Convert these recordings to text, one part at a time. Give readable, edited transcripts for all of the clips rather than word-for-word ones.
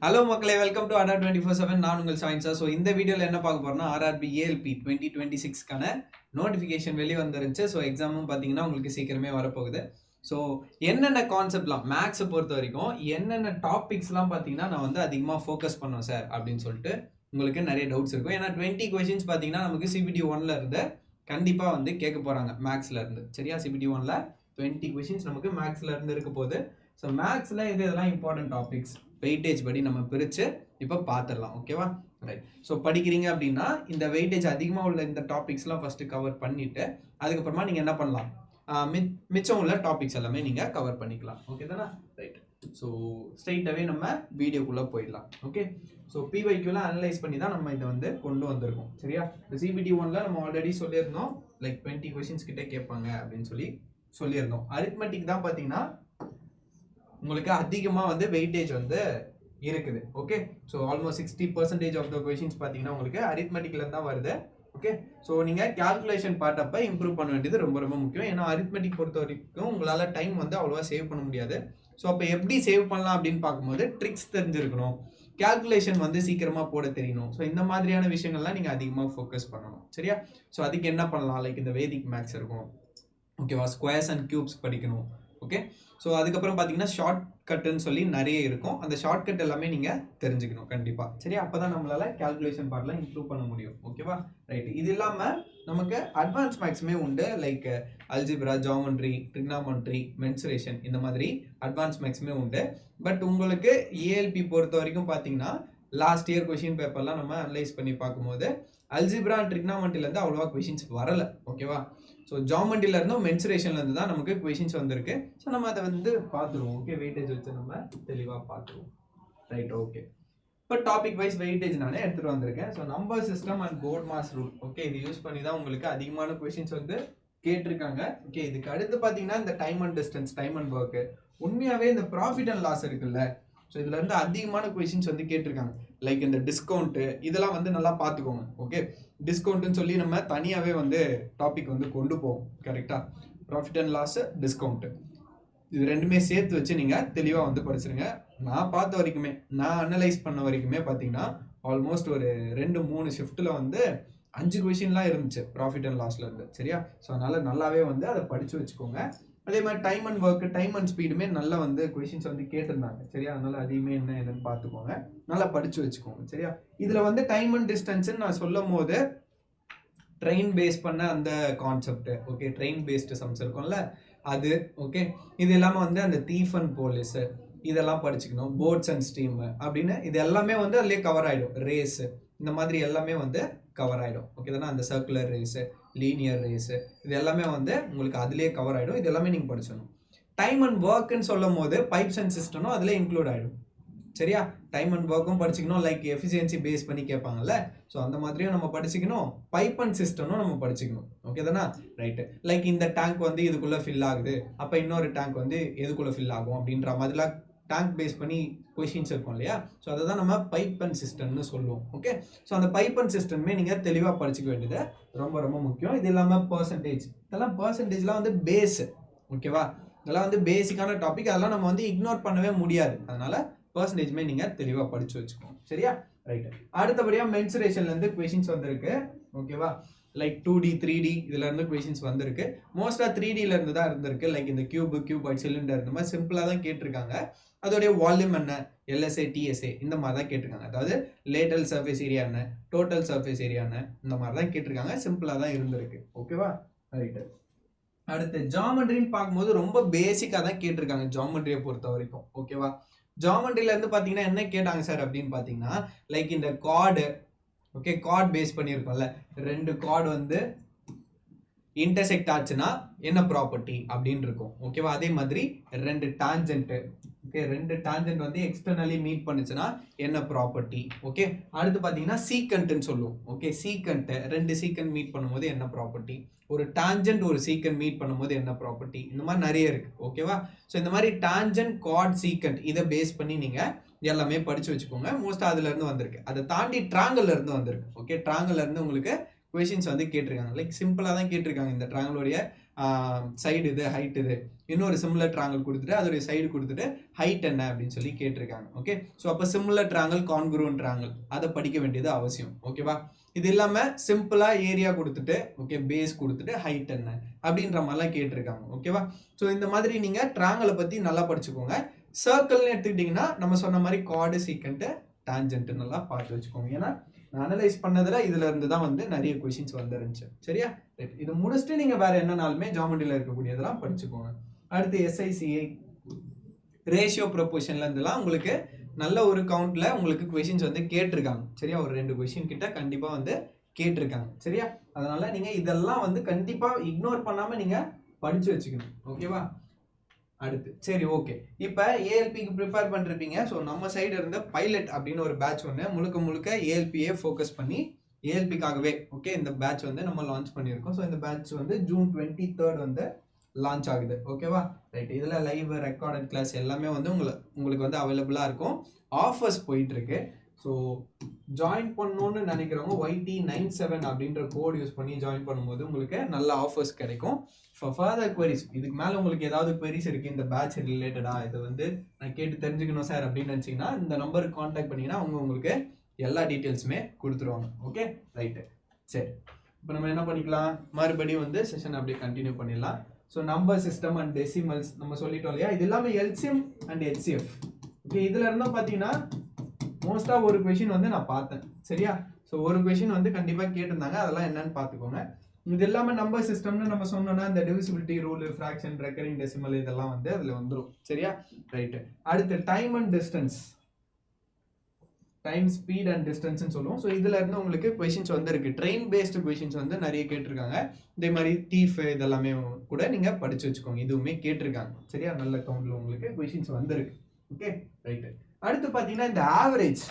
Hello மக்களே, welcome to அடா 24/7. நான் உங்கள் சாயின்ஸா. ஸோ இந்த வீடியோவில் என்ன பார்க்க போறோம்னா, ஆர்ஆர்பி ஏஎல்பி 2026க்கான நோட்டிஃபிகேஷன் வெளியே வந்துருந்துச்சு. ஸோ எக்ஸாமும் பார்த்தீங்கன்னா உங்களுக்கு சீக்கிரமே வரப்போகுது. ஸோ என்னென்ன கான்செப்ட்லாம் மேக்ஸை பொறுத்த வரைக்கும் என்னென்ன டாபிக்ஸ்லாம் பார்த்தீங்கன்னா நான் வந்து அதிகமாக ஃபோக்கஸ் பண்ணுவேன் சார் அப்படின்னு சொல்லிட்டு உங்களுக்கு நிறைய டவுட்ஸ் இருக்கும். ஏன்னா 20 கொஷின்ஸ் பார்த்தீங்கன்னா நமக்கு சிபிடி 1ல இருந்து கண்டிப்பாக வந்து கேட்க போகிறாங்க மேக்ஸில் இருந்து. சரியா, சிபிடி 1ல 20 கொஷின்ஸ் நமக்கு மேக்ஸில் இருந்து இருக்க போகுது. ஸோ மேக்ஸில் இதெல்லாம் இம்பார்ட்டன்ட் டாபிக்ஸ் வெயிட்டேஜ் படி நம்ம பிரித்து இப்போ பார்த்துடலாம். ஓகேவா, ரைட். ஸோ படிக்கிறீங்க அப்படின்னா இந்த வெயிட்டேஜ் அதிகமாக உள்ள இந்த டாபிக்ஸ்லாம் ஃபஸ்ட்டு கவர் பண்ணிவிட்டு அதுக்கப்புறமா நீங்கள் என்ன பண்ணலாம், மிச்சம் உள்ள டாபிக்ஸ் எல்லாமே நீங்கள் கவர் பண்ணிக்கலாம். ஓகே தானே, ரைட். ஸோ ஸ்ட்ரெயிட்டாகவே நம்ம வீடியோக்குள்ளே போயிடலாம். ஓகே, ஸோ பிவைக்யூலாம் அனலைஸ் பண்ணி தான் நம்ம இதை வந்து கொண்டு வந்திருக்கோம். சரியா, இந்த சிபிடி 1ல நம்ம ஆல்ரெடி சொல்லியிருந்தோம் லைக் 20 கொஷின்ஸ் கிட்டே கேட்பாங்க அப்படின்னு சொல்லியிருந்தோம். அரித்மெட்டிக் தான் பார்த்தீங்கன்னா உங்களுக்கு அதிகமாக வந்து வெயிட்டேஜ் வந்து இருக்குது. Okay, so almost 60% of the questions பார்த்தீங்கன்னா உங்களுக்கு அரித்மெட்டிக்ல தான் வருது. ஓகே, ஸோ நீங்கள் கேல்குலேஷன் பார்ட் அப்போ இம்ப்ரூவ் பண்ண வேண்டியது ரொம்ப ரொம்ப முக்கியம். ஏன்னா அரித்மெட்டிக் பொறுத்த வரைக்கும் உங்களால் டைம் வந்து அவ்வளோவா சேவ் பண்ண முடியாது. ஸோ அப்போ எப்படி சேவ் பண்ணலாம் அப்படின்னு பார்க்கும்போது ட்ரிக்ஸ் தெரிஞ்சிருக்கணும், கேல்குலேஷன் வந்து சீக்கிரமாக போட தெரியணும். ஸோ இந்த மாதிரியான விஷயங்கள்லாம் நீங்கள் அதிகமாக ஃபோக்கஸ் பண்ணணும். சரியா, ஸோ அதுக்கு என்ன பண்ணலாம், லைக் இந்த வேதிக் மேக்ஸ் இருக்கும். ஓகேவா, ஸ்கொயர்ஸ் அண்ட் கியூப்ஸ் படிக்கணும். ஓகே, ஸோ அதுக்கப்புறம் பார்த்தீங்கன்னா ஷார்ட் கட்டுன்னு சொல்லி நிறைய இருக்கும். அந்த ஷார்ட் கட் எல்லாமே நீங்கள் தெரிஞ்சுக்கணும் கண்டிப்பாக. சரி, அப்போ தான் நம்மளால் கேல்குலேஷன் பார்ட்லாம் இம்ப்ரூவ் பண்ண முடியும். ஓகேவா, ரைட்டு. இது இல்லாமல் நமக்கு அட்வான்ஸ் மேக்ஸுமே உண்டு, like algebra, geometry, trigonometry, mensuration, இந்த மாதிரி அட்வான்ஸ் மேக்ஸுமே உண்டு. பட் உங்களுக்கு ஏஎல்பி பொறுத்த வரைக்கும் பார்த்தீங்கன்னா லாஸ்ட் இயர் கொஷின் பேப்பர்லாம் நம்ம அனலைஸ் பண்ணி பார்க்கும்போது அல்ஜிப்ரா அண்ட் ட்ரிக்னாமெண்ட்ரிலேருந்து அவ்வளோவா கொஷின்ஸ் வரலை. ஓகேவா, ஸோ ஜாமெண்ட்ரிலேருந்தும் மென்சுரேஷன்லேருந்து தான் நமக்கு கொஷின்ஸ் வந்திருக்கு. ஸோ நம்ம அதை வந்து பார்த்துருவோம். ஓகே, வெயிட்டேஜ் வச்சு நம்ம தெளிவாக பார்த்துருவோம். Right, okay. இப்போ டாபிக் வைஸ் வெயிட்டேஜ் நானே எடுத்துகிட்டு வந்திருக்கேன். So number system and BODMAS rule. ஓகே, இது யூஸ் பண்ணி தான் உங்களுக்கு அதிகமான கொஷின்ஸ் வந்து கேட்டிருக்காங்க. ஓகே, இதுக்கு அடுத்து பார்த்தீங்கன்னா இந்த time and distance, time and work. உண்மையாகவே இந்த ப்ராஃபிட் அண்ட் லாஸ் இருக்குல்ல, ஸோ இதுல இருந்து அதிகமான கொஷின்ஸ் வந்து கேட்டிருக்காங்க. லைக் இந்த டிஸ்கவுண்ட்டு இதெல்லாம் வந்து நல்லா பார்த்துக்கோங்க. ஓகே, டிஸ்கவுண்ட்டுன்னு சொல்லி நம்ம தனியாகவே வந்து டாபிக் வந்து கொண்டு போவோம். கரெக்டாக, ப்ராஃபிட் அண்ட் லாஸ், டிஸ்கவுண்ட்டு, இது ரெண்டுமே சேர்த்து வச்சு நீங்கள் தெளிவாக வந்து படிச்சிருங்க. நான் பார்த்த வரைக்குமே, நான் அனலைஸ் பண்ண வரைக்குமே பார்த்தீங்கன்னா ஆல்மோஸ்ட் ஒரு 2-3 ஷிஃப்ட்டில் வந்து 5 கொஷின்லாம் இருந்துச்சு ப்ராஃபிட் அண்ட் லாஸ்ல இருந்து. சரியா, ஸோ அதனால நல்லாவே வந்து அதை படித்து வச்சுக்கோங்க. அதே மாதிரி time and work, time and ஸ்பீடுமே நல்லா வந்து கொஷின்ஸ் வந்து கேட்டிருந்தாங்க. சரியா, அதனால அதையுமே என்ன என்னன்னு பார்த்துக்கோங்க, நல்லா படிச்சு வச்சுக்கோங்க. சரியா, இதுல வந்து டைம் அண்ட் டிஸ்டன்ஸ்ன்னு நான் சொல்லும் போது ட்ரெயின் பேஸ் பண்ண அந்த concept. Okay, train based sums இருக்கும்ல அது. ஓகே, இது இல்லாமல் வந்து அந்த தீஃப் அண்ட் போலீஸ் இதெல்லாம் படிச்சுக்கணும். போட்ஸ் அண்ட் ஸ்ட்ரீம் அப்படின்னு இது எல்லாமே வந்து அதுலேயே கவர் ஆகிடும். ரேஸு இந்த மாதிரி எல்லாமே வந்து கவர் ஆகிடும். ஓகே தானே, அந்த சர்க்குலர் ரேஸு, லீனியர் ரேஸு, இது எல்லாமே வந்து உங்களுக்கு அதுலேயே கவர் ஆகிடும். இது எல்லாமே நீங்கள் படிச்சிடணும். டைம் அண்ட் ஒர்க்குன்னு சொல்லும் போது பைப்ஸ் அண்ட் சிஸ்டமும் அதில் இன்க்ளூட் ஆகிடும். சரியா, டைம் அண்ட் ஒர்க்கும் படிச்சுக்கணும். லைக் எஃபிஷியன்சி பேஸ் பண்ணி கேட்பாங்கல்ல, ஸோ அந்த மாதிரியும் நம்ம படிச்சுக்கணும். பைப் அண்ட் சிஸ்டமும் நம்ம படிச்சுக்கணும். ஓகே தானே, ரைட்டு. லைக் இந்த டேங்க் வந்து இதுக்குள்ளே ஃபில் ஆகுது, அப்போ இன்னொரு டேங்க் வந்து எதுக்குள்ளே ஃபில் ஆகும் அப்படின்ற மாதிரிலாம் டேங்க் பேஸ் பண்ணி கொஷின்ஸ் இருக்கும் இல்லையா, ஸோ அதை தான் நம்ம பைப் அண்ட் சிஸ்டம்னு சொல்லுவோம். ஓகே, ஸோ அந்த பைப் அண்ட் சிஸ்டமே நீங்கள் தெளிவாக படிச்சுக்க வேண்டியது ரொம்ப ரொம்ப முக்கியம். இது இல்லாமல் பர்சன்டேஜ், இதெல்லாம் பர்சன்டேஜ்லாம் வந்து பேஸு. ஓகேவா, இதெல்லாம் வந்து பேசிக்கான டாபிக், அதெல்லாம் நம்ம வந்து இக்னோர் பண்ணவே முடியாது. அதனால பர்சன்டேஜ்மே நீங்கள் தெளிவாக படித்து வச்சுக்கோங்க. சரியா, ரைட்டு. அடுத்தபடியாக மென்சுரேஷன்லேருந்து கொஷின்ஸ் வந்திருக்கு. ஓகேவா, லைக் 2D 3D இதுல இருந்து கொஷின்ஸ் வந்திருக்கு. மோஸ்டா 3Dல இருந்து தான் இருந்திருக்கு. லைக் இந்த கியூபாய்ட், சிலிண்டர், இந்த மாதிரி சிம்பிளா தான் கேட்டிருக்காங்க. அதோடைய வால்யூம் என்ன, எல்எஸ்ஏ, டிஎஸ்ஏ இந்த மாதிரி தான் கேட்டிருக்காங்க. அதாவது லேட்டரல் சர்ஃபேஸ் ஏரியா என்ன, டோட்டல் சர்ஃபேஸ் ஏரியா என்ன, இந்த மாதிரி தான் கேட்டிருக்காங்க. சிம்பிளா தான் இருந்திருக்கு. ஓகேவா, ரைட்டு. அடுத்து ஜாமெண்ட்ரின்னு பார்க்கும்போது ரொம்ப பேசிக்காக தான் கேட்டிருக்காங்க ஜாமெண்ட்ரியை பொறுத்த வரைக்கும். ஓகேவா, ஜாமெண்ட்ரியில இருந்து பார்த்தீங்கன்னா என்ன கேட்டாங்க சார் அப்படின்னு பார்த்தீங்கன்னா லைக் இந்த கார்டு. ஓகே, கார்டு பேஸ் பண்ணியிருக்கோம்ல, 2 கார்டு வந்து இன்டர்செக்ட் ஆச்சுன்னா என்ன ப்ராப்பர்ட்டி அப்படின்னு இருக்கும். ஓகேவா, அதே மாதிரி 2 டான்ஜென்ட். ஓகே, 2 டான்ஜென்ட் வந்து எக்ஸ்டர்னலி மீட் பண்ணுச்சுன்னா என்ன ப்ராப்பர்ட்டி. ஓகே, அடுத்து பார்த்தீங்கன்னா சீக்கண்ட்னு சொல்லுவோம். ஓகே, சீக்கண்ட் 2 சீக்கண்ட் மீட் பண்ணும்போது என்ன ப்ராப்பர்ட்டி, ஒரு டான்ஜென்ட் ஒரு சீக்கண்ட் மீட் பண்ணும்போது என்ன ப்ராப்பர்ட்டி, இந்த மாதிரி நிறைய இருக்கு. ஓகேவா, ஸோ இந்த மாதிரி டான்ஜென்ட், கார்ட், சீக்கண்ட் இதை பேஸ் பண்ணி நீங்கள் எல்லாமே படிச்சு வச்சுக்கோங்க. மோஸ்ட் அதுல இருந்து வந்திருக்கு. அதை தாண்டி ட்ராங்கல்ல இருந்து வந்திருக்கு. ஓகே, ட்ராங்கல்ல இருந்து உங்களுக்கு கொஷின்ஸ் வந்து கேட்டிருக்காங்க. லைக் சிம்பிளா தான் கேட்டிருக்காங்க. இந்த ட்ராங்கலோடைய சைடு இது ஹைட் இது, இன்னொரு சிமிலர் ட்ராங்கல் கொடுத்துட்டு அதோடைய சைடு கொடுத்துட்டு ஹைட் என்ன அப்படின்னு சொல்லி கேட்டிருக்காங்க. ஓகே, ஸோ அப்போ சிமிலர் ட்ராங்கல் கான்குருவன்ட் ட்ராங்கல் அதை படிக்க வேண்டியது அவசியம். ஓகேவா, இது இல்லாமல் சிம்பிளாக ஏரியா கொடுத்துட்டு ஓகே பேஸ் கொடுத்துட்டு ஹைட் என்ன அப்படின்ற மாதிரிலாம் கேட்டிருக்காங்க. ஓகேவா, ஸோ இந்த மாதிரி நீங்கள் ட்ராங்கலை பற்றி நல்லா படிச்சுக்கோங்க. சர்க்கிள்னு எடுத்துக்கிட்டிங்கன்னா நம்ம சொன்ன மாதிரி கார்டு சீக்கண்ட்டு டான்ஜென்ட் நல்லா பார்த்து வச்சுக்கோங்க. ஏன்னா நான் அனலைஸ் பண்ணதில் இதுல இருந்து தான் வந்து நிறைய கொஷின்ஸ் வந்துருந்துச்சு. சரியா, இது முடிச்சுட்டு நீங்கள் வேற என்னனாலுமே ஜாமெட்ரியில் இருக்கக்கூடியதெல்லாம் படிச்சுக்கோங்க. அடுத்து SICI ரேஷியோ ப்ரொபோர்ஷன்ல இருந்துலாம் உங்களுக்கு நல்ல ஒரு கவுண்ட்ல உங்களுக்கு கொஷின்ஸ் வந்து கேட்டிருக்காங்க. சரியா, ஒரு 2 கொஷின் கிட்ட கண்டிப்பா வந்து கேட்டிருக்காங்க. சரியா, அதனால நீங்க இதெல்லாம் வந்து கண்டிப்பா இக்னோர் பண்ணாம நீங்க படிச்சு வச்சுக்கணும். ஓகேவா, அடுத்து சரி ஓகே, இப்போ ஏஎல்பிக்கு ப்ரிப்பேர் பண்ணிருப்பீங்க. ஸோ நம்ம சைடு இருந்த பைலட் அப்படின்னு ஒரு பேட்ச் ஒன்று முழுக்க ஏஎல்பியே ஃபோக்கஸ் பண்ணி ஏஎல்பிக்காகவே ஓகே இந்த பேட்ச் வந்து நம்ம லான்ச் பண்ணியிருக்கோம். ஸோ இந்த பேட்ச் வந்து ஜூன் 23 வந்து லான்ச் ஆகுது. ஓகேவா, ரைட். இதில் லைவ் ரெக்கார்டட் கிளாஸ் எல்லாமே வந்து உங்களுக்கு வந்து அவைலபிளாக இருக்கும். ஆஃபர்ஸ் போயிட்டு இருக்கு. ஸோ ஜாயின் பண்ணணும்னு நினைக்கிறவங்க YT97 அப்படின்ற கோட் யூஸ் பண்ணி ஜாயின் பண்ணும்போது உங்களுக்கு நல்ல ஆஃபர்ஸ் கிடைக்கும். ஃபார் ஃபர்தர் queries, இதுக்கு மேலே உங்களுக்கு ஏதாவது queries இருக்குது இந்த பேட்ச் ரிலேட்டடாக, இது வந்து நான் கேட்டு தெரிஞ்சுக்கணும் சார் அப்படின்னு நினச்சிங்கன்னா இந்த நம்பருக்கு காண்டாக்ட் பண்ணிங்கன்னா உங்களுக்கு எல்லா டீட்டெயில்ஸுமே கொடுத்துருவாங்க. Okay, right. சரி, இப்போ நம்ம என்ன பண்ணிக்கலாம், மறுபடியும் வந்து செஷன் அப்படியே கண்டினியூ பண்ணிடலாம். So number system and decimals நம்ம சொல்லிட்டோம் இல்லையா, இது எல்லாமே LCM அண்ட் HCF. ஓகே, இதில் இருந்தால் பார்த்தீங்கன்னா மோஸ்ட்டாக ஒரு கொஷின் வந்து நான் பார்த்தேன். சரியா, ஸோ ஒரு கொஷின் வந்து கண்டிப்பாக கேட்டிருந்தாங்க, அதெல்லாம் என்னன்னு பார்த்துக்கோங்க. இது எல்லாமே நம்பர் சிஸ்டம்னு நம்ம சொன்னோம்னா இந்த divisibility rule, fraction, recurring decimal இதெல்லாம் வந்து அதில் வந்துடும். சரியா, ரைட்டு. அடுத்து time and distance, time speed and டிஸ்டன்ஸ்னு சொல்லுவோம். ஸோ இதில் இருந்து உங்களுக்கு கொஷின்ஸ் வந்து இருக்கு. ட்ரெயின் பேஸ்டு கொஷின்ஸ் வந்து நிறைய கேட்டிருக்காங்க. இதே மாதிரி தீஃப் இதெல்லாமே கூட நீங்கள் படிச்சு வச்சுக்கோங்க, இதுவுமே கேட்டிருக்காங்க. சரியா, நல்ல கவுண்டில் உங்களுக்கு கொஷின்ஸ் வந்துருக்கு. Okay, right. அடுத்து பார்த்தீங்கன்னா இந்த ஆவரேஜ்.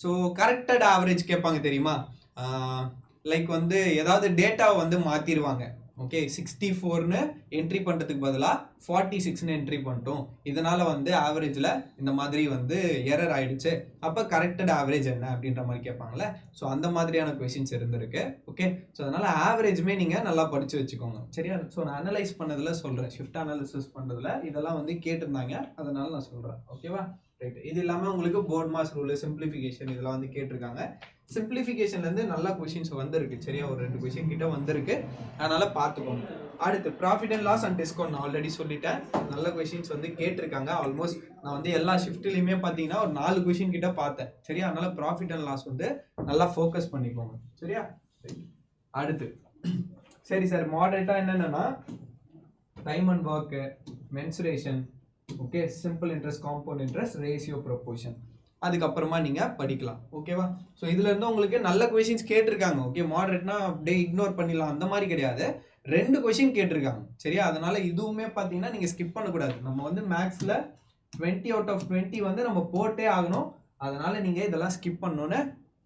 ஸோ கரெக்டட் ஆவரேஜ் கேட்பாங்க தெரியுமா, லைக் வந்து ஏதாவது டேட்டாவை வந்து மாற்றிடுவாங்க. ஓகே, 64ன்னு என்ட்ரி பண்ணுறதுக்கு பதிலாக 46ன்னு என்ட்ரி பண்ணிட்டோம், இதனால் வந்து ஆவரேஜில் இந்த மாதிரி வந்து எரர் ஆகிடுச்சு, அப்போ கரெக்டட் ஆவரேஜ் என்ன அப்படின்ற மாதிரி கேட்பாங்களே. ஸோ அந்த மாதிரியான கொஷின்ஸ் இருந்திருக்கு. ஓகே, ஸோ அதனால் ஆவரேஜுமே நீங்கள் நல்லா படித்து வச்சுக்கோங்க. சரியா, ஸோ நான் அனலைஸ் பண்ணதில் சொல்கிறேன், ஷிஃப்ட் அனாலிசிஸ் பண்ணுறதுல இதெல்லாம் வந்து கேட்டிருந்தாங்க, அதனால நான் சொல்கிறேன். ஓகேவா, ரைட். இது இல்லாமல் உங்களுக்கு போர்ட் மாஸ் ரூல், சிம்பிளிஃபிகேஷன் இதெல்லாம் வந்து கேட்டிருக்காங்க. சிம்பிளிஃபிகேஷன்லேருந்து நல்லா கொஷின்ஸ் வந்திருக்கு. சரியா, ஒரு 2 கொஷின் கிட்ட வந்திருக்கு, அதனால பார்த்துக்கோங்க. அடுத்து profit and loss and discount நான் ஆல்ரெடி சொல்லிட்டேன், நல்ல கொஷின்ஸ் வந்து கேட்டிருக்காங்க. ஆல்மோஸ்ட் நான் வந்து எல்லா ஷிஃப்ட்லையுமே பார்த்தீங்கன்னா ஒரு 4 கொஷின் கிட்ட பார்த்தேன். சரியா, அதனால ப்ராஃபிட் அண்ட் லாஸ் வந்து நல்லா ஃபோக்கஸ் பண்ணிக்கோங்க. சரியா, அடுத்து சரி சார், மாடரேட்டாக என்னென்னா time and work, mensuration, okay, simple interest, compound interest, ratio proportion, அதுக்கப்புறமா நீங்கள் படிக்கலாம். ஓகேவா, ஸோ இதுல இருந்து உங்களுக்கு நல்ல கொஷின்ஸ் கேட்டிருக்காங்க. ஓகே, மாடரேட்னா அப்படியே இக்னோர் பண்ணிடலாம் அந்த மாதிரி கிடையாது, 2 கொஷின் கேட்டிருக்காங்க. சரியா, அதனால இதுவுமே பார்த்தீங்கன்னா நீங்கள் ஸ்கிப் பண்ணக்கூடாது. நம்ம வந்து மேக்ஸில் 20 out of 20 வந்து நம்ம போட்டே ஆகணும், அதனால நீங்கள் இதெல்லாம் ஸ்கிப் பண்ணணும்னு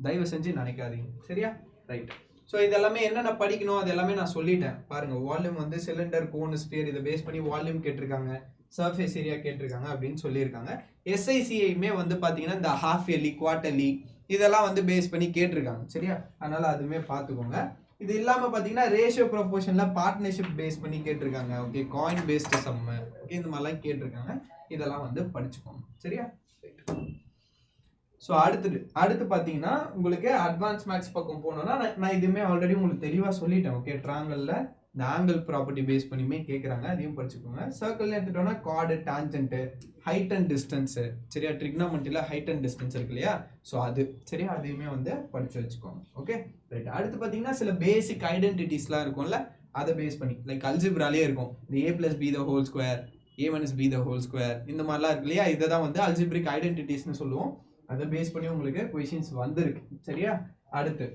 தயவு செஞ்சு நினைக்காதீங்க. சரியா, ரைட். ஸோ இதெல்லாமே என்னென்ன படிக்கணும் அது எல்லாமே நான் சொல்லிட்டேன். பாருங்க, வால்யூம் வந்து சிலிண்டர், கோன், ஸ்பியர் இதை பேஸ் பண்ணி வால்யூம் கேட்டிருக்காங்க, சர்ஃபேஸ் ஏரியா கேட்டிருக்காங்க அப்படின்னு சொல்லியிருக்காங்க. SICIயுமே வந்து பார்த்தீங்கன்னா இந்த ஹாஃப் இயர்லி, குவார்டர்லி இதெல்லாம் வந்து பேஸ் பண்ணி கேட்டிருக்காங்க. சரியா, அதனால அதுவுமே பார்த்துக்கோங்க. இது இல்லாமல் பார்த்தீங்கன்னா ரேஷியோ ப்ரொபோர்ஷனில் பார்ட்னர்ஷிப் பேஸ் பண்ணி கேட்டிருக்காங்க. ஓகே, காயின் பேஸ்டு சம்மு, ஓகே, இந்த மாதிரிலாம் கேட்டிருக்காங்க, இதெல்லாம் வந்து படிச்சுக்கோங்க. சரியா, ஸோ அடுத்து பார்த்தீங்கன்னா உங்களுக்கு அட்வான்ஸ் மேக்ஸ் பக்கம் போனோம்னா நான் இதுவுமே ஆல்ரெடி உங்களுக்கு தெளிவாக சொல்லிட்டேன். ஓகே, ட்ராங்கலில் இந்த ஆங்கிள் ப்ராப்பர்ட்டி பேஸ் பண்ணியுமே கேட்குறாங்க, அதையும் படிச்சுக்கோங்க. சர்க்கிள் எடுத்துட்டோம்னா கார்டு, டான்ஜென்ட்டு, ஹைட் அண்ட் டிஸ்டன்ஸு. சரியா, ட்ரிக்னாமெண்ட்ரியில் ஹைட் அண்ட் டிஸ்டன்ஸ் இருக்கு இல்லையா, ஸோ அது சரியா, அதையுமே வந்து படிச்சு வச்சுக்கோங்க. Okay, right. அடுத்து பார்த்தீங்கன்னா சில பேசிக் ஐடென்டிட்டிஸ்லாம் இருக்கும்ல, அதை பேஸ் பண்ணி லைக் அல்ஜிப்ராலே இருக்கும், இந்த A+B² A-B² இந்த மாதிரிலாம் இருக்கு இல்லையா, இதை தான் வந்து அல்ஜிப்ரிக் ஐடென்டிட்டிஸ்னு சொல்லுவோம். அதை பேஸ் பண்ணி உங்களுக்கு கொஷின்ஸ் வந்திருக்கு. சரியா, அடுத்து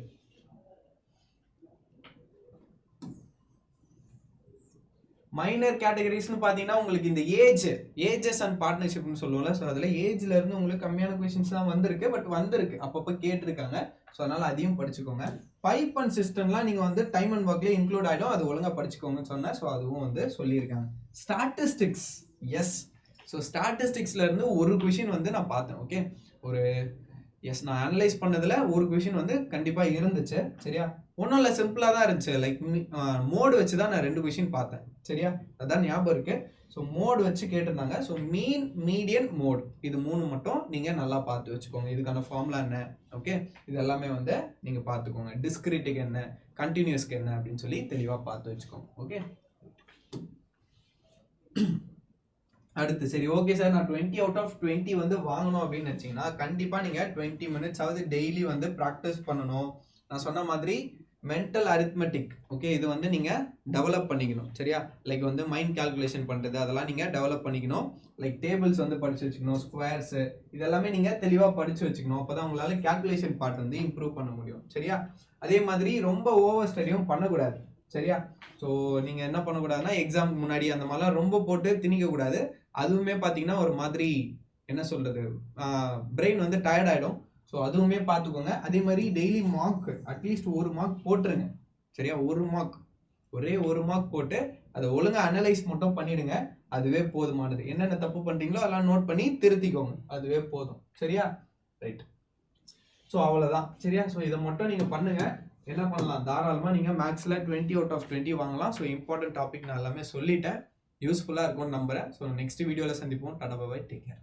மைனர் கேட்டகரிஸ்னு பார்த்தீங்கன்னா உங்களுக்கு இந்த ஏஜஸ் அண்ட் பார்ட்னர்ஷிப்னு சொல்லுவோம்ல, ஸோ அதில் ஏஜ்ல இருந்து உங்களுக்கு கம்மியான கொஷின்ஸ் தான் வந்திருக்கு, பட் வந்திருக்கு, அப்பப்போ கேட்டிருக்காங்க. ஸோ அதனால அதையும் படிச்சுக்கோங்க. பைப் அண்ட் சிஸ்டம்லாம் நீங்கள் வந்து டைம் அண்ட் ஒர்க்லேயே இன்க்ளூட் ஆகிடும், அது ஒழுங்காக படிச்சுக்கோங்கன்னு சொன்னேன். ஸோ அதுவும் வந்து சொல்லியிருக்காங்க. Statistics, S. ஸோ ஸ்டாட்டிஸ்டிக்ஸ்ல இருந்து ஒரு கொஷின் வந்து நான் பார்த்தேன். ஓகே, ஒரு நான் அனலைஸ் பண்ணதில் ஒரு கொஷின் வந்து கண்டிப்பாக இருந்துச்சு. சரியா, ஒன்றும் இல்லை, சிம்பிளாக தான் இருந்துச்சு. லைக் மோடு வச்சு தான் நான் 2 கொஷின் பார்த்தேன். சரியா, அதான் ஞாபகம் இருக்கு. ஸோ மோடு வச்சு கேட்டிருந்தாங்க. ஸோ மீன், மீடியன், மோட், இது 3 மட்டும் நீங்கள் நல்லா பார்த்து வச்சுக்கோங்க. இதுக்கான ஃபார்முலா என்ன, ஓகே, இது எல்லாமே வந்து நீங்கள் பார்த்துக்கோங்க. டிஸ்கிரிட்டுக்கு என்ன, கண்டினியூஸ்க்கு என்ன அப்படின்னு சொல்லி தெளிவாக பார்த்து வச்சுக்கோங்க. ஓகே, அடுத்து சரி ஓகே சார், நான் 20 out of 20 வந்து வாங்கணும் அப்படின்னு வச்சிங்கன்னா கண்டிப்பாக நீங்கள் 20 minutes ஆவது டெய்லி வந்து ப்ராக்டிஸ் பண்ணணும். நான் சொன்ன மாதிரி மென்டல் அரித்மெட்டிக், ஓகே, இது வந்து நீங்கள் டெவலப் பண்ணிக்கணும். சரியா, லைக் வந்து மைண்ட் கால்குலேஷன் பண்ணுறது அதெல்லாம் நீங்கள் டெவலப் பண்ணிக்கணும். லைக் டேபிள்ஸ் வந்து படித்து வச்சுக்கணும், ஸ்கொயர்ஸு இதெல்லாமே நீங்கள் தெளிவாக படித்து வச்சுக்கணும். அப்போ தான் உங்களால் கால்குலேஷன் பார்ட் வந்து இம்ப்ரூவ் பண்ண முடியும். சரியா, அதே மாதிரி ரொம்ப ஓவர் ஸ்டடியும் பண்ணக்கூடாது. சரியா, ஸோ நீங்கள் என்ன பண்ணக்கூடாதுன்னா எக்ஸாமுக்கு முன்னாடி அந்த மாதிரிலாம் ரொம்ப போட்டு திணிக்கக்கூடாது. அதுவுமே பார்த்தீங்கன்னா ஒரு மாதிரி என்ன சொல்கிறது, பிரெயின் வந்து டயர்ட் ஆகிடும். ஸோ அதுவுமே பார்த்துக்கோங்க. அதே மாதிரி டெய்லி மார்க் அட்லீஸ்ட் 1 மார்க் போட்டுருங்க. சரியா, 1 மார்க், ஒரே 1 மார்க் போட்டு அதை ஒழுங்காக அனலைஸ் மட்டும் பண்ணிடுங்க. அதுவே போதுமானது. என்னென்ன தப்பு பண்ணுறீங்களோ அதெல்லாம் நோட் பண்ணி திருத்திக்கோங்க, அதுவே போதும். சரியா, ரைட். ஸோ அவ்வளோதான். சரியா, ஸோ இதை மட்டும் நீங்கள் பண்ணுங்கள். என்ன பண்ணலாம், தாராளமாக நீங்கள் மேக்ஸில் 20 out of 20 வாங்கலாம். ஸோ இம்பார்ட்டன்ட் டாபிக் நான் எல்லாமே சொல்லிட்டேன். யூஸ்ஃபுல்லாக இருக்கும்னு நம்புகிறேன். ஸோ நெக்ஸ்ட் வீடியோவில் சந்திப்போம். டாடா, பை பை, டேக் கேர்.